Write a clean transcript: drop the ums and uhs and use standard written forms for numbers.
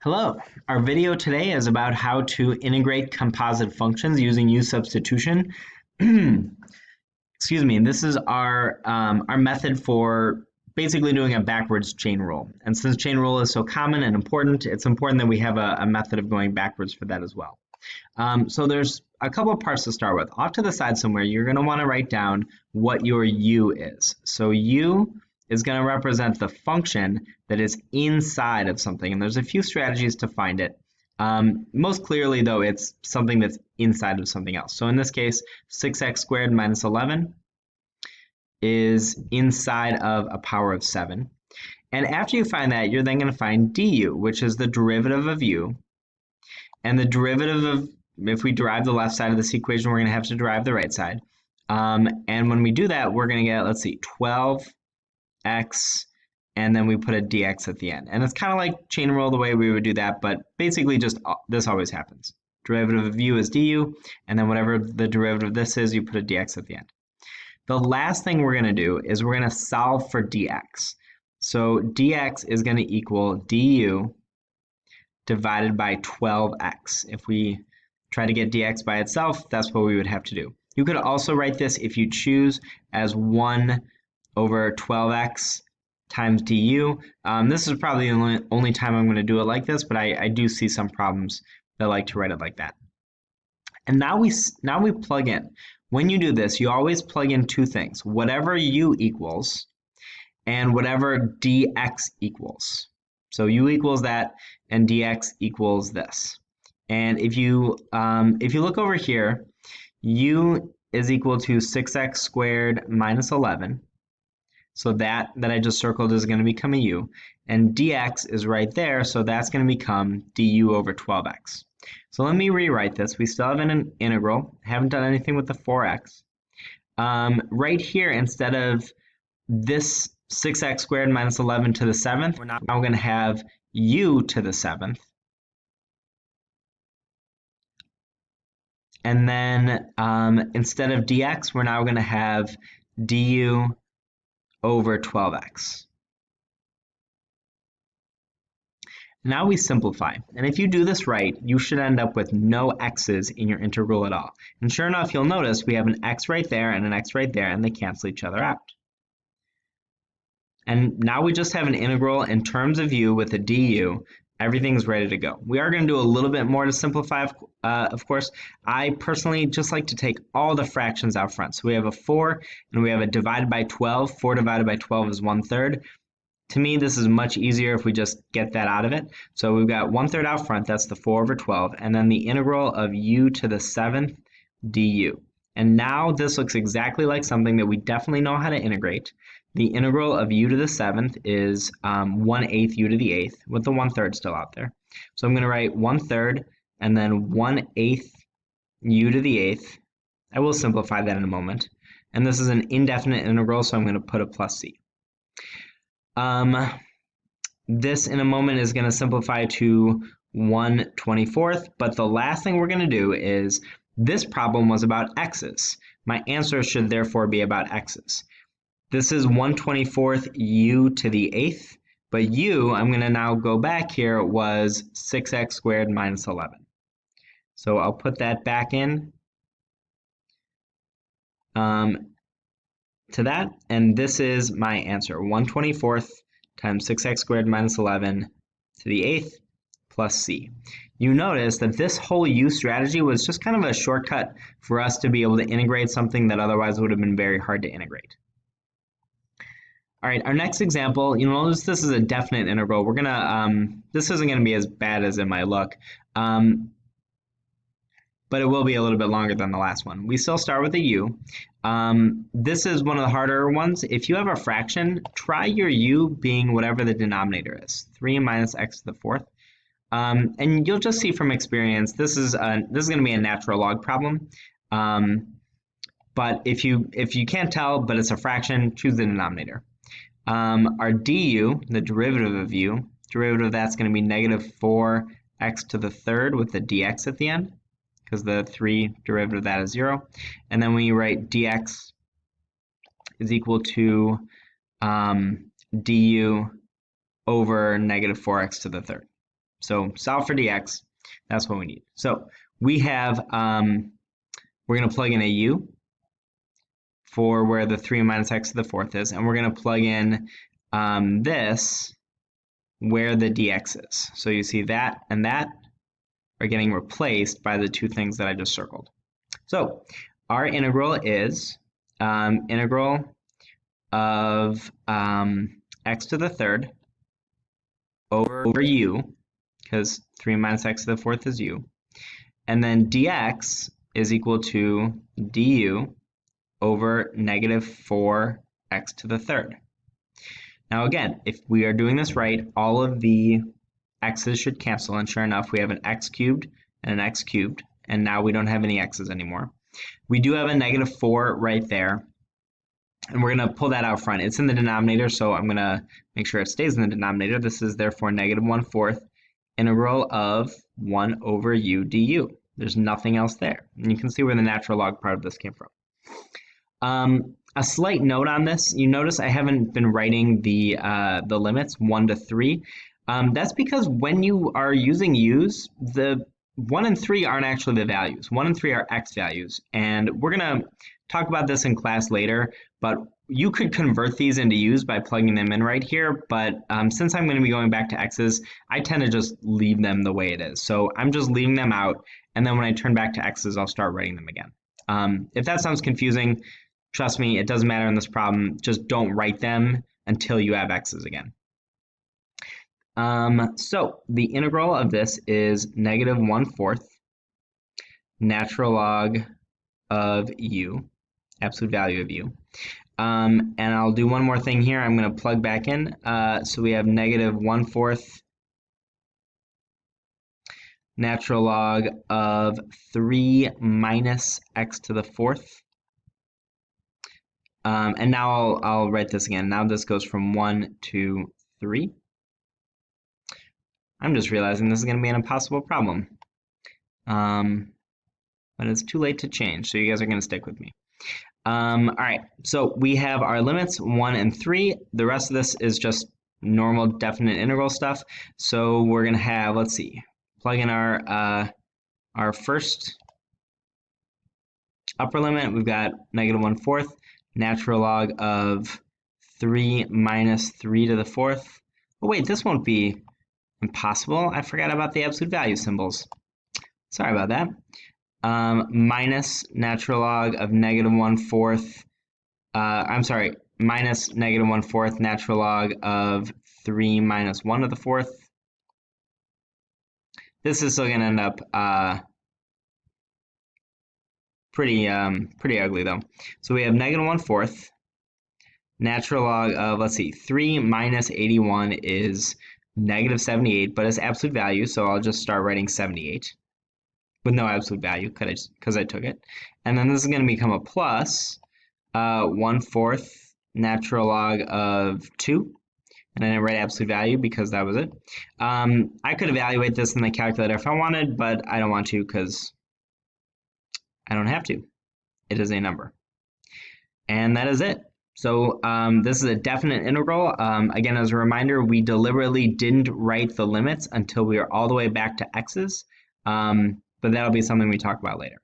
Hello, our video today is about how to integrate composite functions using u-substitution. Excuse me, this is our method for basically doing a backwards chain rule. And since chain rule is so common and important, it's important that we have a method of going backwards for that as well. So there's a couple of parts to start with. Off to the side somewhere, you're going to want to write down what your u is. So u is going to represent the function that is inside of something. And there's a few strategies to find it. Most clearly, though, it's something that's inside of something else. So in this case, 6x squared minus 11 is inside of a power of 7. And after you find that, you're then going to find du, which is the derivative of u. And the derivative of, if we derive the left side of this equation, we're going to have to derive the right side. And when we do that, we're going to get, let's see, 12x, and then we put a dx at the end. And it's kind of like chain rule the way we would do that, but basically just this always happens. Derivative of u is du, and then whatever the derivative of this is, you put a dx at the end. The last thing we're going to do is we're going to solve for dx. So dx is going to equal du divided by 12x. If we try to get dx by itself, that's what we would have to do. You could also write this, if you choose, as 1 over 12x times du. This is probably the only time I'm going to do it like this, but I do see some problems that like to write it like that. And now we plug in. When you do this, you always plug in two things: whatever u equals and whatever dx equals. So u equals that, and dx equals this. And if you look over here, u is equal to 6x squared minus 11. So that I just circled is going to become a u, and dx is right there, so that's going to become du over 12x. So let me rewrite this. We still have an integral, haven't done anything with the 4x. Right here, instead of this 6x squared minus 11 to the 7th, we're now going to have u to the 7th. And then instead of dx, we're now going to have du over 12x. Now we simplify, and if you do this right, you should end up with no x's in your integral at all. And sure enough, you'll notice we have an x right there and an x right there, and they cancel each other out. And now we just have an integral in terms of u with a du. Everything's ready to go. We are going to do a little bit more to simplify, of course. I personally just like to take all the fractions out front. So we have a 4, and we have a divided by 12. 4 divided by 12 is 1/3. To me, this is much easier if we just get that out of it. So we've got 1/3 out front, that's the 4 over 12, and then the integral of u to the 7th du. And now this looks exactly like something that we definitely know how to integrate. The integral of u to the 7th is 1/8 u to the 8th, with the 1/3 still out there. So I'm going to write 1/3 and then 1/8 u to the 8th. I will simplify that in a moment. And this is an indefinite integral, so I'm going to put a plus c. This in a moment is going to simplify to 1/24th, but the last thing we're going to do is, this problem was about x's. My answer should therefore be about x's. This is 1/24th u to the 8th, but u, I'm going to now go back here, was 6x squared minus 11. So I'll put that back in to that, and this is my answer: 1/24th times 6x squared minus 11 to the 8th plus c. You notice that this whole u strategy was just kind of a shortcut for us to be able to integrate something that otherwise would have been very hard to integrate. All right, our next example, you notice this is a definite integral. We're gonna, this isn't gonna be as bad as it might look, but it will be a little bit longer than the last one. We still start with a u. This is one of the harder ones. If you have a fraction, try your u being whatever the denominator is, 3 minus x to the 4th. And you'll just see from experience, this is going to be a natural log problem. But if you can't tell, but it's a fraction, choose the denominator. Our du, the derivative of u, derivative of that's going to be negative 4x to the 3rd with the dx at the end, because the 3 derivative of that is 0. And then when you write dx is equal to du over negative 4x to the 3rd. So solve for dx, that's what we need. So we have, we're going to plug in a u for where the 3 minus x to the fourth is, and we're going to plug in this where the dx is. So you see that and that are getting replaced by the two things that I just circled. So our integral is integral of x to the third over u, because 3 minus x to the fourth is u, and then dx is equal to du over negative 4x to the third. Now again, if we are doing this right, all of the x's should cancel, and sure enough, we have an x cubed and an x cubed, and now we don't have any x's anymore. We do have a negative 4 right there, and we're going to pull that out front. It's in the denominator, so I'm going to make sure it stays in the denominator. This is therefore negative 1/4 integral of 1 over u du. There's nothing else there. And you can see where the natural log part of this came from. A slight note on this, you notice I haven't been writing the limits 1 to 3. That's because when you are using u's, the 1 and 3 aren't actually the values. 1 and 3 are x values, and we're going to talk about this in class later, but you could convert these into u's by plugging them in right here, but since I'm going to be going back to x's, I tend to just leave them the way it is. So I'm just leaving them out, and then when I turn back to x's, I'll start writing them again. If that sounds confusing, trust me, it doesn't matter in this problem. Just don't write them until you have x's again. So the integral of this is negative 1/4 natural log of u, absolute value of u. And I'll do one more thing here. I'm going to plug back in. So we have negative 1/4 natural log of 3 minus x to the fourth. And now I'll write this again. Now this goes from 1 to 3. I'm just realizing this is going to be an impossible problem. But it's too late to change, so you guys are going to stick with me. All right, so we have our limits 1 and 3. The rest of this is just normal definite integral stuff. So we're going to have, let's see, plug in our first upper limit. We've got negative 1/4 natural log of 3 minus 3 to the fourth. Oh wait, this won't be impossible. I forgot about the absolute value symbols. Sorry about that. Minus natural log of negative 1/4. Minus negative 1/4 natural log of 3 minus 1 to the fourth. This is still going to end up pretty ugly though. So we have negative 1/4 natural log of, let's see, 3 minus 81 is negative 78, but it's absolute value, so I'll just start writing 78 with no absolute value because I took it. And then this is going to become a plus 1/4 natural log of 2. And I didn't write absolute value because that was it. I could evaluate this in the calculator if I wanted, but I don't want to because I don't have to. It is a number. And that is it. So this is a definite integral. Again, as a reminder, we deliberately didn't write the limits until we are all the way back to x's. But that'll be something we talk about later.